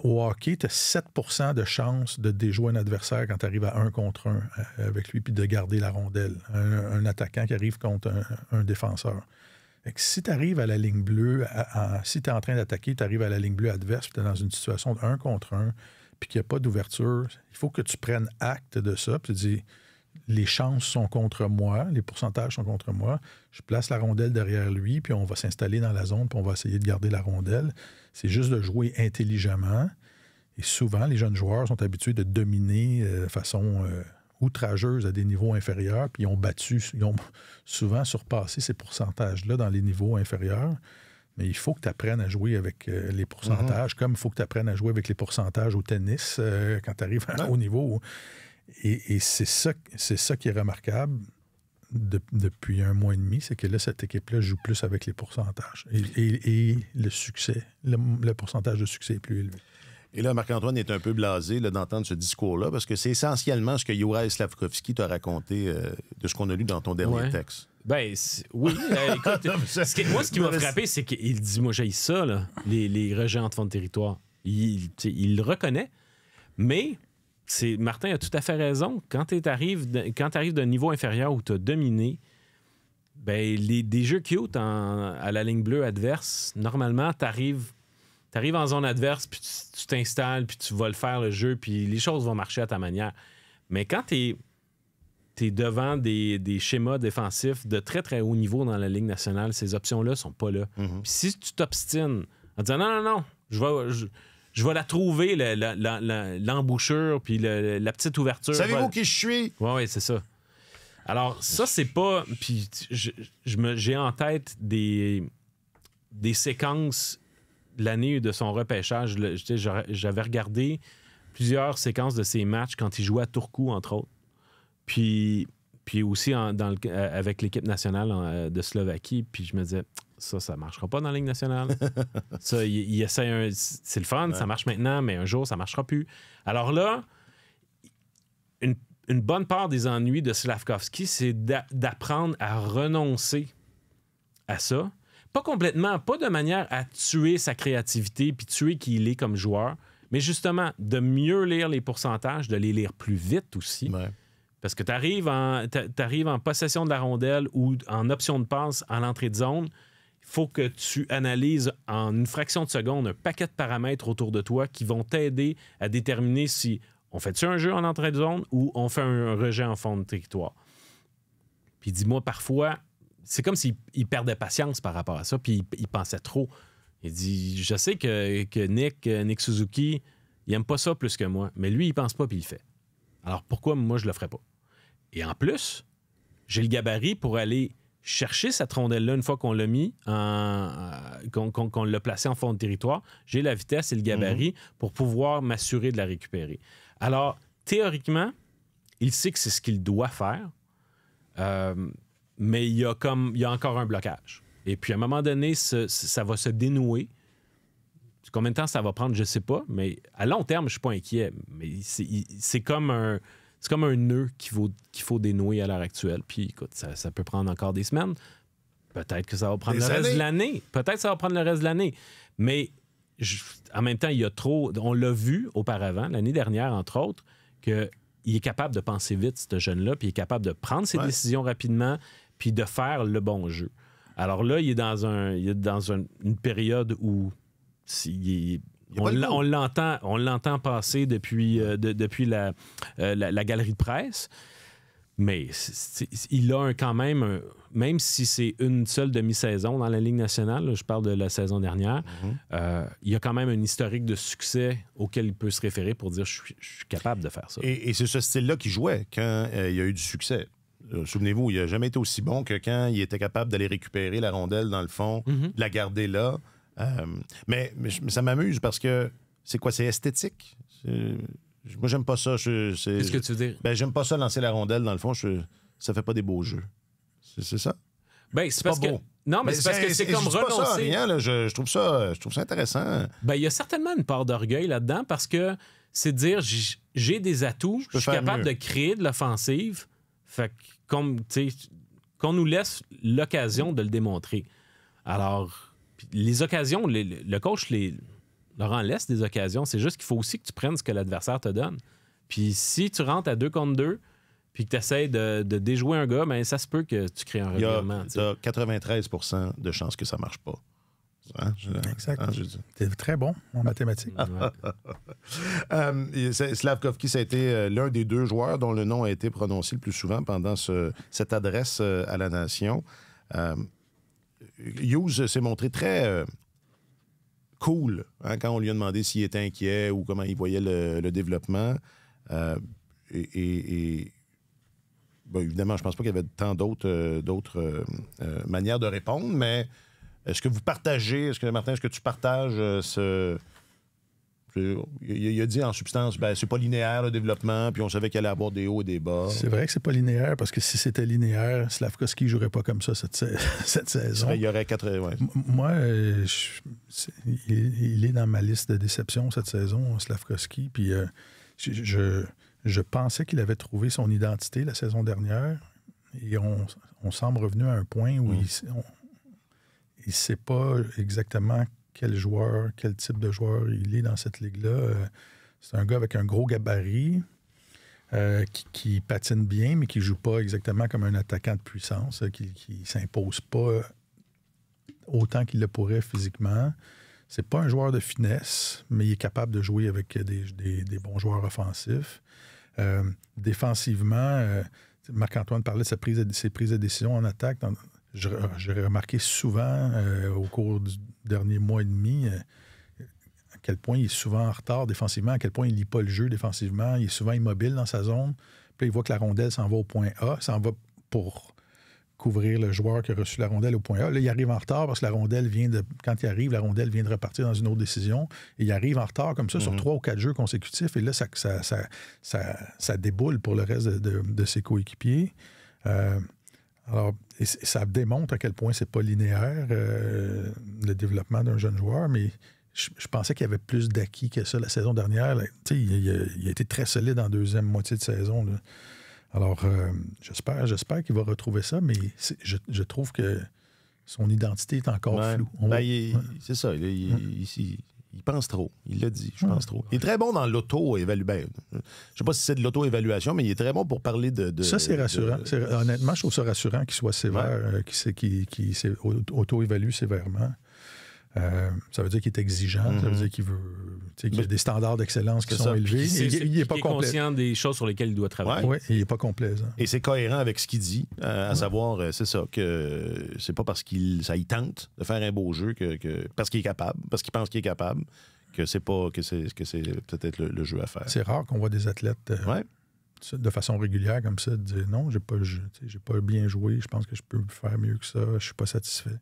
au hockey, tu as 7% de chance de déjouer un adversaire quand tu arrives à 1 contre 1 avec lui puis de garder la rondelle. Un attaquant qui arrive contre un défenseur. Fait que si tu arrives à la ligne bleue, si tu es en train d'attaquer, tu arrives à la ligne bleue adverse, puis tu es dans une situation de 1 contre 1, puis qu'il n'y a pas d'ouverture, il faut que tu prennes acte de ça, puis tu dis, les chances sont contre moi, les pourcentages sont contre moi, je place la rondelle derrière lui, puis on va s'installer dans la zone, puis on va essayer de garder la rondelle. C'est juste de jouer intelligemment. Et souvent, les jeunes joueurs sont habitués de dominer de façon outrageuse à des niveaux inférieurs, puis ils ont souvent surpassé ces pourcentages-là dans les niveaux inférieurs. Mais il faut que tu apprennes à jouer avec les pourcentages, comme il faut que tu apprennes à jouer avec les pourcentages au tennis quand tu arrives à un haut niveau. Et c'est ça qui est remarquable depuis 1 mois et demi, c'est que là, cette équipe-là joue plus avec les pourcentages. Et le succès, le pourcentage de succès est plus élevé. Et là, Marc-Antoine est un peu blasé d'entendre ce discours-là, parce que c'est essentiellement ce que Juraj Slafkovský t'a raconté de ce qu'on a lu dans ton dernier texte. Ben, oui. Écoute, moi, ce qui m'a frappé, c'est qu'il dit, moi, j'ai ça, là, les rejets en fond de territoire. Il le reconnaît, mais Martin a tout à fait raison. Quand tu arrives d'un niveau inférieur où tu as dominé, ben, des jeux cute à la ligne bleue adverse, normalement, t'arrives en zone adverse, puis tu t'installes, puis tu vas le faire, le jeu, puis les choses vont marcher à ta manière. Mais quand t'es devant des schémas défensifs de très, très haut niveau dans la Ligue nationale, ces options-là sont pas là. Puis si tu t'obstines en disant non, je vais la trouver, l'embouchure, puis la petite ouverture. Savez-vous qui je suis? Oui, c'est ça. Alors, ça, c'est pas... Puis j'ai en tête des séquences l'année de son repêchage. J'avais regardé plusieurs séquences de ses matchs quand il jouait à Turku, entre autres. Puis aussi avec l'équipe nationale de Slovaquie. Puis je me disais, ça marchera pas dans la Ligue nationale. Ça, il essaie c'est le fun, ça marche maintenant, mais un jour, ça marchera plus. Alors là, une bonne part des ennuis de Slafkovský, c'est d'apprendre à renoncer à ça. Pas complètement, pas de manière à tuer sa créativité puis tuer qui il est comme joueur, mais justement de mieux lire les pourcentages, de les lire plus vite aussi. Ouais. Parce que tu arrives en possession de la rondelle ou en option de passe à l'entrée de zone, il faut que tu analyses en une fraction de seconde un paquet de paramètres autour de toi qui vont t'aider à déterminer si on fait-tu un jeu en entrée de zone ou on fait un rejet en fond de territoire. Puis dis-moi, parfois, c'est comme s'il perdait patience par rapport à ça, puis il pensait trop. Il dit, je sais que Nick Suzuki, il aime pas ça plus que moi, mais lui, il pense pas, puis il le fait. Alors pourquoi moi, je le ferais pas? Et en plus, j'ai le gabarit pour aller chercher cette rondelle-là une fois qu'on l'a mis, qu'on l'a placé en fond de territoire. J'ai la vitesse et le gabarit pour pouvoir m'assurer de la récupérer. Alors, théoriquement, il sait que c'est ce qu'il doit faire, mais il y a encore un blocage. Et puis, à un moment donné, ça va se dénouer. Combien de temps ça va prendre, je ne sais pas, mais à long terme, je ne suis pas inquiet. Mais c'est comme un nœud qu'il faut dénouer à l'heure actuelle. Puis, écoute, ça peut prendre encore des semaines. Peut-être que ça va prendre le reste de l'année. Peut-être que ça va prendre le reste de l'année. Mais en même temps, il y a trop... On l'a vu auparavant, l'année dernière, entre autres, qu'il est capable de penser vite, ce jeune-là, puis il est capable de prendre ses décisions rapidement, puis de faire le bon jeu. Alors là, il est dans une période où on l'entend passer depuis la galerie de presse, mais il a quand même, même si c'est une seule demi-saison dans la Ligue nationale, là, je parle de la saison dernière, il y a quand même un historique de succès auquel il peut se référer pour dire je suis capable de faire ça. Et c'est ce style-là qu'il jouait quand il y a eu du succès. Souvenez-vous, il n'a jamais été aussi bon que quand il était capable d'aller récupérer la rondelle dans le fond, de la garder là. Mais ça m'amuse parce que c'est quoi? C'est esthétique. Moi, j'aime pas ça. Qu'est-ce que tu veux dire? J'aime pas ça lancer la rondelle dans le fond. Ça fait pas des beaux jeux. C'est ça? Ben, c'est parce pas beau. Non, mais c'est parce que c'est comme renoncer. Pas ça, rien, là, je trouve ça intéressant. Ben, il y a certainement une part d'orgueil là-dedans parce que c'est de dire j'ai des atouts, je suis capable de créer de l'offensive. Fait qu'on nous laisse l'occasion de le démontrer. Alors, les occasions, le coach Laurent laisse des occasions. C'est juste qu'il faut aussi que tu prennes ce que l'adversaire te donne. Puis si tu rentres à 2 contre 2, puis que tu essaies de déjouer un gars, ben ça se peut que tu crées un revirement. Tu as 93 % de chances que ça ne marche pas. Hein? Exact. Tu es très bon en mathématiques. Slavkovski, ça a été l'un des 2 joueurs dont le nom a été prononcé le plus souvent pendant cette adresse à la nation. Hughes s'est montré très cool hein, quand on lui a demandé s'il était inquiet ou comment il voyait le développement. Ben, évidemment, je ne pense pas qu'il y avait tant d'autres manières de répondre, mais est-ce que vous partagez, Martin, est-ce que tu partages il a dit en substance, ben, c'est pas linéaire le développement, puis on savait qu'il allait avoir des hauts et des bas. C'est vrai que c'est pas linéaire, parce que si c'était linéaire, Slavkovski ne jouerait pas comme ça cette saison. Il y aurait 4... Ouais. Moi, il est dans ma liste de déceptions cette saison, Slavkovski, puis je pensais qu'il avait trouvé son identité la saison dernière, et on semble revenu à un point où il ne sait pas exactement quel type de joueur il est dans cette ligue-là. C'est un gars avec un gros gabarit qui patine bien, mais qui ne joue pas exactement comme un attaquant de puissance, qui ne s'impose pas autant qu'il le pourrait physiquement. C'est pas un joueur de finesse, mais il est capable de jouer avec des bons joueurs offensifs. Défensivement, Marc-Antoine parlait de ses prises de décision en attaque. J'ai remarqué souvent au cours du dernier mois et demi à quel point il est souvent en retard défensivement, à quel point il ne lit pas le jeu défensivement. Il est souvent immobile dans sa zone. Puis là, il voit que la rondelle s'en va au point A, s'en va pour couvrir le joueur qui a reçu la rondelle au point A. Là, il arrive en retard parce que quand il arrive, la rondelle vient de repartir dans une autre décision. Et il arrive en retard comme ça sur 3 ou 4 jeux consécutifs. Et là, ça déboule pour le reste de ses coéquipiers. Alors, et ça démontre à quel point c'est pas linéaire, le développement d'un jeune joueur, mais je pensais qu'il y avait plus d'acquis que ça la saison dernière. Il a été très solide en deuxième moitié de saison. Là. Alors, j'espère qu'il va retrouver ça, mais je trouve que son identité est encore floue. C'est ça. Il pense trop. Il l'a dit, je pense trop. Il est très bon dans l'auto-évaluation. Je ne sais pas si c'est de l'auto-évaluation, mais il est très bon pour parler de ça, c'est rassurant. Honnêtement, je trouve ça rassurant qu'il soit sévère, qu'il s'est auto-évalue sévèrement. Ça veut dire qu'il est exigeant, ça veut dire qu'il y a des standards d'excellence qui sont élevés. Il n'est pas conscient des choses sur lesquelles il doit travailler. Oui, il n'est pas complaisant. Et c'est cohérent avec ce qu'il dit, à savoir, c'est ça, que c'est pas parce ça y tente de faire un beau jeu parce qu'il est capable, parce qu'il pense qu'il est capable, que c'est peut-être le jeu à faire. C'est rare qu'on voit des athlètes de façon régulière comme ça dire non, j'ai pas bien joué, je pense que je peux faire mieux que ça, je suis pas satisfait.